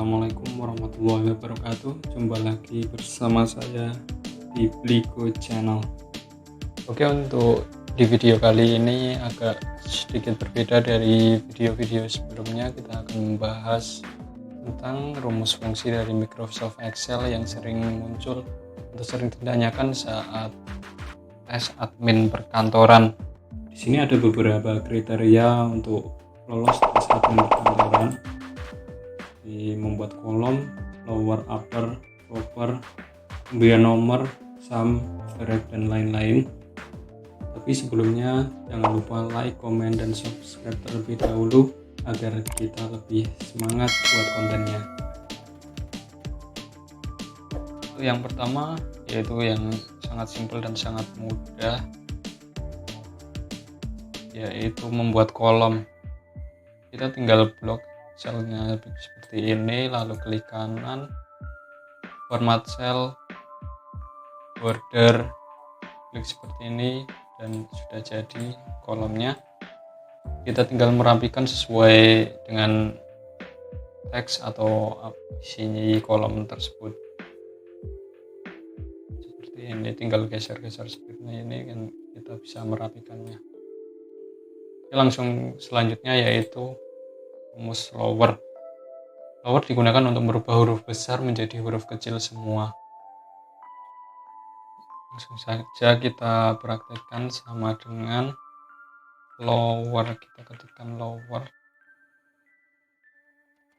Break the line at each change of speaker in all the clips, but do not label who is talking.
Assalamualaikum warahmatullahi wabarakatuh. Jumpa lagi bersama saya di Bliko Channel. Oke, untuk di video kali ini agak sedikit berbeda dari video-video sebelumnya. Kita akan membahas tentang rumus fungsi dari Microsoft Excel yang sering muncul atau sering ditanyakan saat tes admin perkantoran. Di sini ada beberapa kriteria untuk lolos tes admin perkantoran. Membuat kolom, lower, upper, upper, pemberian nomor, sum, variable, dan lain-lain. Tapi sebelumnya jangan lupa like, comment, dan subscribe terlebih dahulu agar kita lebih semangat buat kontennya. Yang pertama yaitu yang sangat simpel dan sangat mudah, yaitu membuat kolom. Kita tinggal blok selnya seperti ini, lalu klik kanan, format cell, border, klik seperti ini, dan sudah jadi kolomnya. Kita tinggal merapikan sesuai dengan teks atau isinya kolom tersebut. Seperti ini, tinggal geser-geser seperti ini kan kita bisa merapikannya. Langsung selanjutnya yaitu rumus lower. Lower digunakan untuk merubah huruf besar menjadi huruf kecil semua. Langsung saja kita praktekkan sama dengan lower. Kita ketikkan lower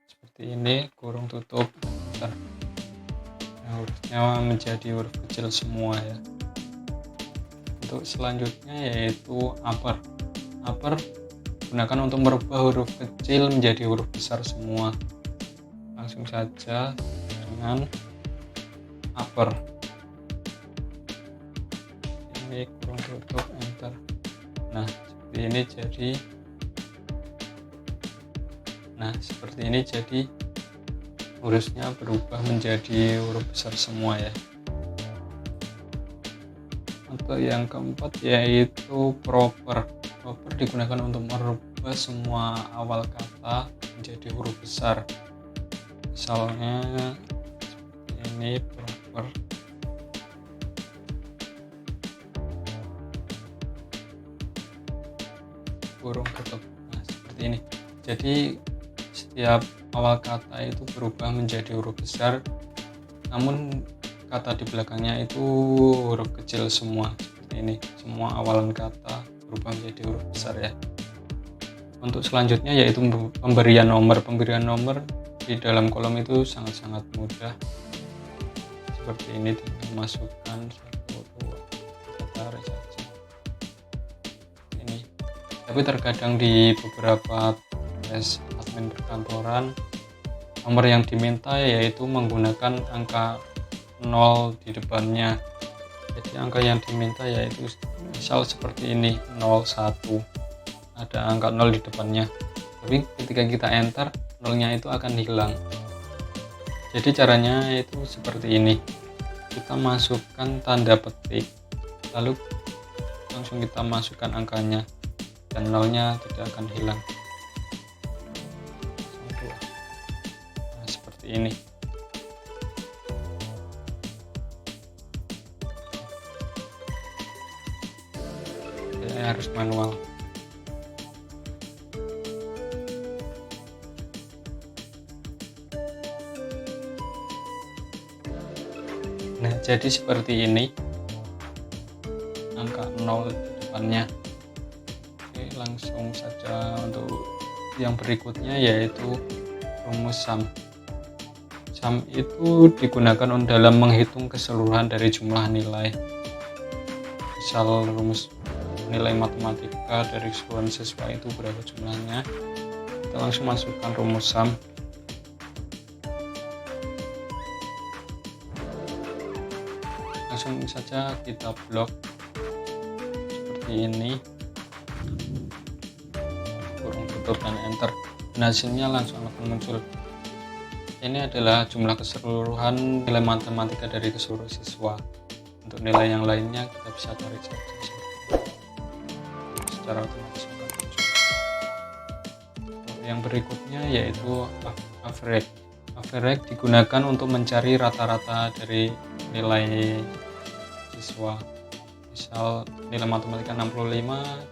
seperti ini, kurung tutup besar. Nah, hurufnya menjadi huruf kecil semua ya. Untuk selanjutnya yaitu upper. Upper gunakan untuk merubah huruf kecil menjadi huruf besar semua. Langsung saja dengan upper. Ini kurung tutup, enter. Nah, seperti ini jadi hurufnya berubah menjadi huruf besar semua ya. Untuk yang keempat yaitu proper. Proper digunakan untuk merubah semua awal kata menjadi huruf besar. Misalnya seperti ini, proper. Kurung tutup. Nah, seperti ini. Jadi setiap awal kata itu berubah menjadi huruf besar, namun kata di belakangnya itu huruf kecil semua. Seperti ini. Semua awalan kata berubah menjadi huruf besar ya. Untuk selanjutnya yaitu pemberian nomor. Pemberian nomor di dalam kolom itu sangat-sangat mudah. Seperti ini, tinggal masukkan 1, 2, kita tarik saja. Ini. Tapi terkadang di beberapa tes admin perkantoran, nomor yang diminta yaitu menggunakan angka 0 di depannya. Jadi angka yang diminta yaitu misal seperti ini, 01, ada angka 0 di depannya. Tapi ketika kita enter, 0-nya itu akan hilang. Jadi caranya itu seperti ini. Kita masukkan tanda petik, lalu langsung kita masukkan angkanya, dan 0-nya tidak akan hilang. Nah, seperti ini. Harus manual. Nah, jadi seperti ini angka 0 di depannya. Oke, langsung saja untuk yang berikutnya yaitu rumus sum. Sum itu digunakan dalam menghitung keseluruhan dari jumlah nilai. Misal rumus nilai matematika dari keseluruhan siswa itu berapa jumlahnya, kita langsung masukkan rumus sum. Langsung saja kita blok seperti ini, kurung tutup dan enter, dan hasilnya langsung akan muncul. Ini adalah jumlah keseluruhan nilai matematika dari keseluruhan siswa. Untuk nilai yang lainnya kita bisa tarik saja secara otomatis. Yang berikutnya yaitu average. Average digunakan untuk mencari rata-rata dari nilai siswa. Misal nilai matematika 65,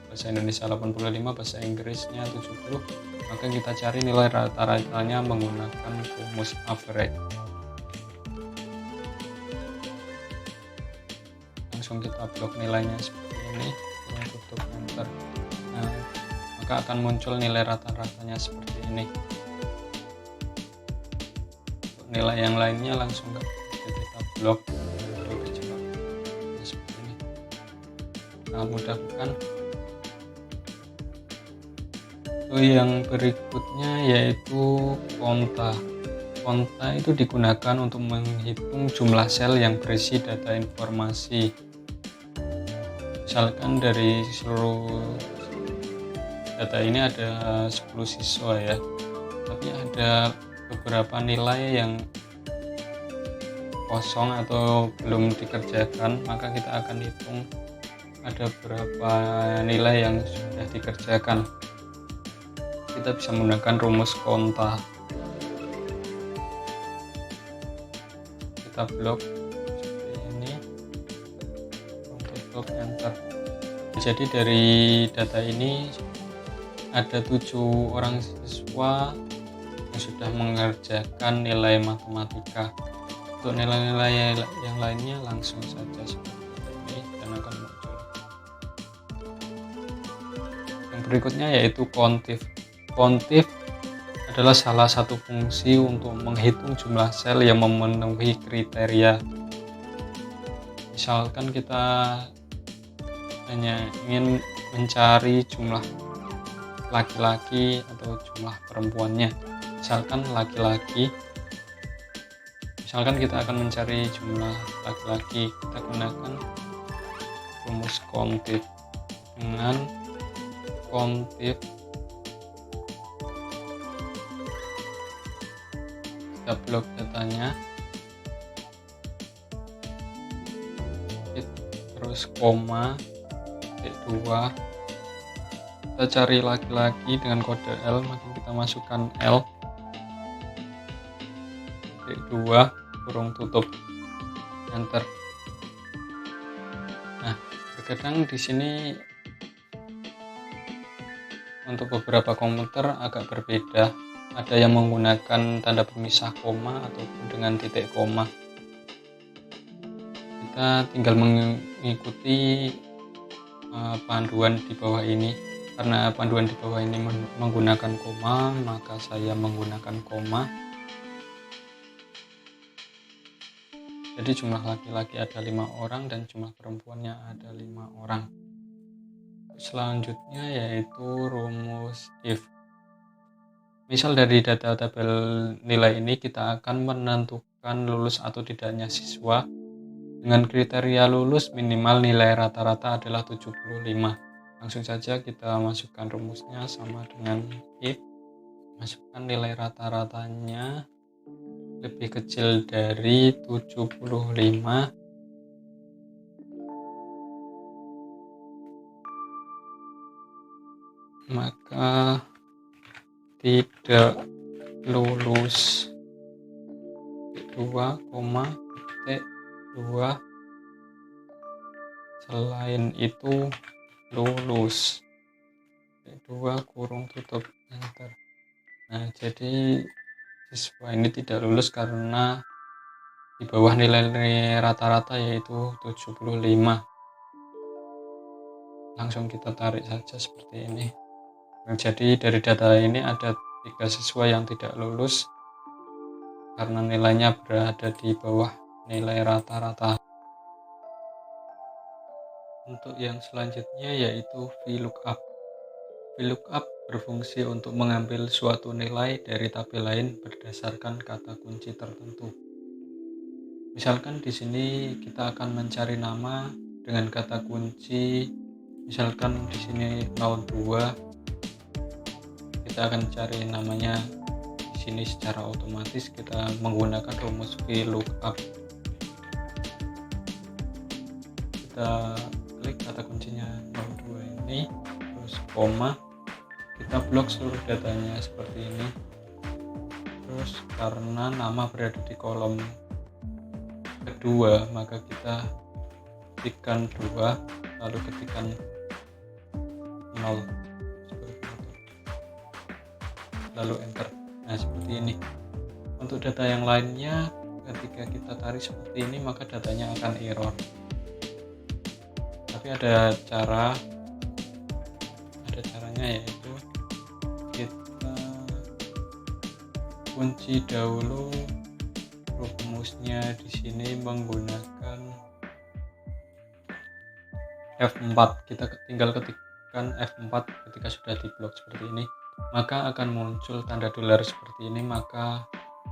bahasa Indonesia 85, bahasa Inggrisnya 70, maka kita cari nilai rata-ratanya menggunakan rumus average. Langsung kita blok nilainya seperti ini, tutup enter. Nah, maka akan muncul nilai rata-ratanya seperti ini. Untuk nilai yang lainnya langsung kita blok. Sangat mudah bukan? Yang berikutnya yaitu konta. Konta itu digunakan untuk menghitung jumlah sel yang berisi data informasi. Misalkan dari seluruh data ini ada 10 siswa ya, tapi ada beberapa nilai yang kosong atau belum dikerjakan, maka kita akan hitung ada berapa nilai yang sudah dikerjakan. Kita bisa menggunakan rumus konta. Kita blok seperti ini, tutup enter. Jadi dari data ini ada 7 orang siswa yang sudah mengerjakan nilai matematika. Untuk nilai-nilai yang lainnya langsung saja seperti ini dan akan muncul. Berikutnya yaitu kontif. Kontif adalah salah satu fungsi untuk menghitung jumlah sel yang memenuhi kriteria. Misalkan kita hanya ingin mencari jumlah laki-laki atau jumlah perempuannya. Misalkan laki-laki, misalkan kita akan mencari jumlah laki-laki, kita gunakan rumus kontif dengan kontif. Kita blok datanya, terus koma, titik 2, kita cari laki-laki dengan kode L, maka kita masukkan L, titik 2, kurung tutup, enter. Nah, terkadang di sini untuk beberapa komputer agak berbeda. Ada yang menggunakan tanda pemisah koma ataupun dengan titik koma. Kita tinggal mengikuti panduan di bawah ini. Karena panduan di bawah ini menggunakan koma, maka saya menggunakan koma. Jadi jumlah laki-laki ada 5 orang dan jumlah perempuannya ada 5 orang. Selanjutnya yaitu rumus if. Misal dari data tabel nilai ini kita akan menentukan lulus atau tidaknya siswa. Dengan kriteria lulus minimal nilai rata-rata adalah 75. Langsung saja kita masukkan rumusnya sama dengan if. Masukkan nilai rata-ratanya lebih kecil dari 75. Maka tidak lulus. 2,2 selain itu lulus. 2 kurung tutup enter. Nah, jadi siswa ini tidak lulus karena di bawah nilai rata-rata yaitu 75. Langsung kita tarik saja seperti ini. Jadi dari data ini ada 3 siswa yang tidak lulus karena nilainya berada di bawah nilai rata-rata. Untuk yang selanjutnya yaitu VLOOKUP. VLOOKUP berfungsi untuk mengambil suatu nilai dari tabel lain berdasarkan kata kunci tertentu. Misalkan di sini kita akan mencari nama dengan kata kunci, misalkan di sini 02. Kita akan cari namanya di sini secara otomatis kita menggunakan rumus VLOOKUP. Kita klik kata kuncinya 02 ini, terus koma, kita blok seluruh datanya seperti ini, terus karena nama berada di kolom kedua maka kita ketikkan 2 lalu ketikkan 0 seperti itu, lalu enter. Nah seperti ini. Untuk data yang lainnya ketika kita tarik seperti ini maka datanya akan error, tapi ada caranya, yaitu kita kunci dahulu rumusnya di sini menggunakan F4. Kita tinggal ketikkan F4 ketika sudah diblok seperti ini, maka akan muncul tanda dolar seperti ini, maka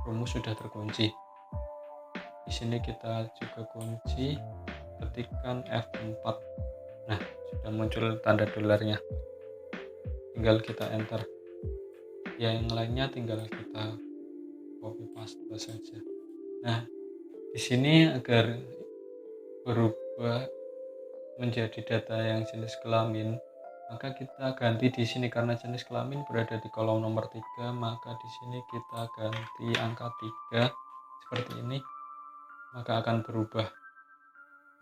rumus sudah terkunci. Di sini kita juga kunci, ketikkan F4. Nah, sudah muncul tanda dolarnya. Tinggal kita enter. Yang lainnya tinggal kita copy paste saja. Nah, di sini agar berubah menjadi data yang jenis kelamin, maka kita ganti di sini karena jenis kelamin berada di kolom nomor 3, maka di sini kita ganti angka 3 seperti ini, maka akan berubah.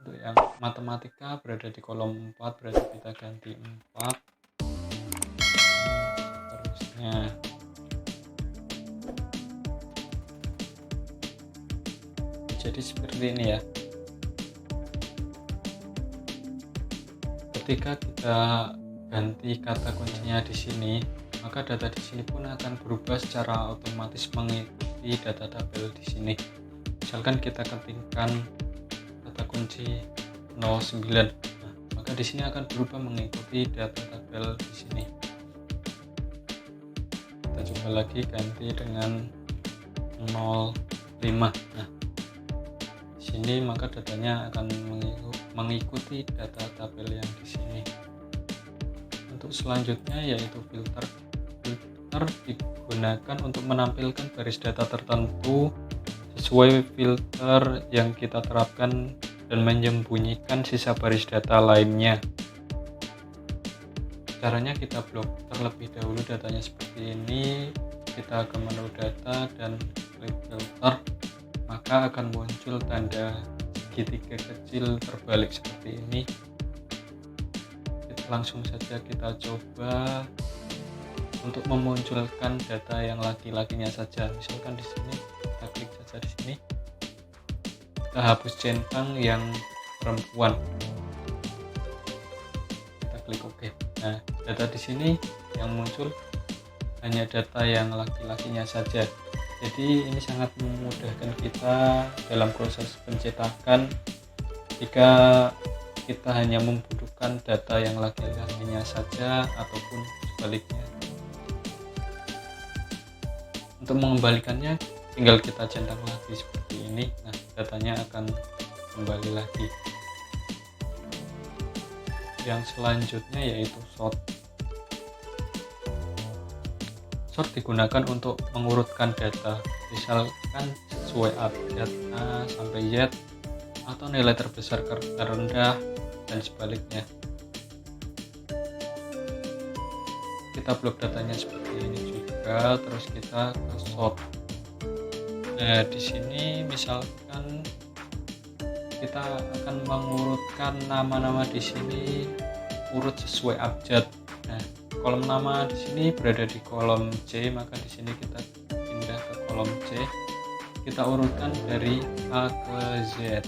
Untuk yang matematika berada di kolom 4, berarti kita ganti 4 seterusnya. Jadi seperti ini ya. Ketika kita ganti kata kuncinya di sini, maka data di sini pun akan berubah secara otomatis mengikuti data tabel di sini. Misalkan kita ketikkan kata kunci 09, nah, maka di sini akan berubah mengikuti data tabel di sini. Kita coba lagi ganti dengan 05. Nah, di sini maka datanya akan mengikuti data tabel yang di sini. Untuk selanjutnya yaitu filter. Filter digunakan untuk menampilkan baris data tertentu sesuai filter yang kita terapkan dan menyembunyikan sisa baris data lainnya. Caranya kita blok terlebih dahulu datanya seperti ini, kita ke menu data dan klik filter, maka akan muncul tanda segitiga kecil terbalik seperti ini. Langsung saja kita coba untuk memunculkan data yang laki-lakinya saja. Misalkan di sini kita klik saja di sini, kita hapus centang yang perempuan, kita klik OK. Nah, data di sini yang muncul hanya data yang laki-lakinya saja. Jadi ini sangat memudahkan kita dalam proses pencetakan jika kita hanya membutuhkan data yang laki-lakinya saja ataupun sebaliknya. Untuk mengembalikannya tinggal kita centang lagi seperti ini. Nah, datanya akan kembali lagi. Yang selanjutnya yaitu sort. Sort digunakan untuk mengurutkan data, misalkan sesuai abjad A sampai Z atau nilai terbesar ke terendah dan sebaliknya. Kita blok datanya seperti ini juga, terus kita ke sort. Nah, di sini misalkan kita akan mengurutkan nama-nama di sini urut sesuai abjad. Nah, kolom nama di sini berada di kolom C, maka di sini kita pindah ke kolom C. Kita urutkan dari A ke Z.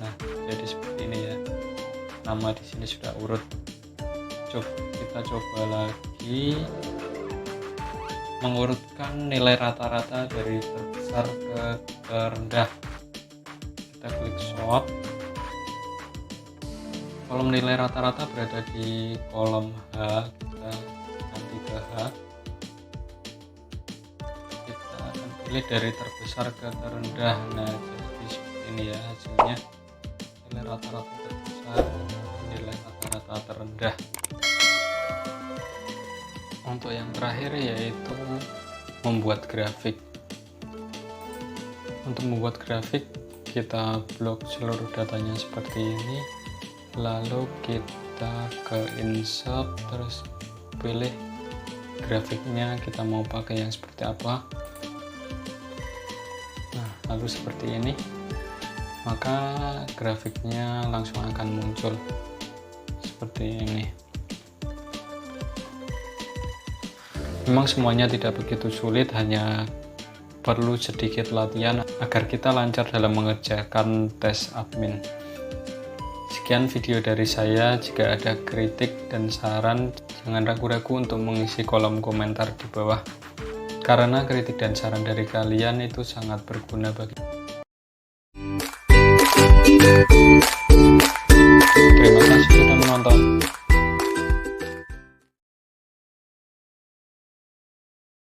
Nah, jadi seperti ini ya. Nama di sini sudah urut. Kita coba lagi mengurutkan nilai rata-rata dari terbesar ke terendah. Kita klik sort. Kolom nilai rata-rata berada di kolom H, kita ganti ke H. Kita akan pilih dari terbesar ke terendah. Nah, jadi seperti ini ya hasilnya. Nilai rata-rata terbesar, nilai rata-rata terendah. Untuk yang terakhir yaitu membuat grafik. Untuk membuat grafik kita blok seluruh datanya seperti ini, lalu kita ke insert, terus pilih grafiknya kita mau pakai yang seperti apa. lalu seperti ini, maka grafiknya langsung akan muncul seperti ini. Memang semuanya tidak begitu sulit, hanya perlu sedikit latihan agar kita lancar dalam mengerjakan tes admin. Sekian video dari saya. Jika ada kritik dan saran, jangan ragu-ragu untuk mengisi kolom komentar di bawah, karena kritik dan saran dari kalian itu sangat berguna bagi. Terima kasih sudah menonton.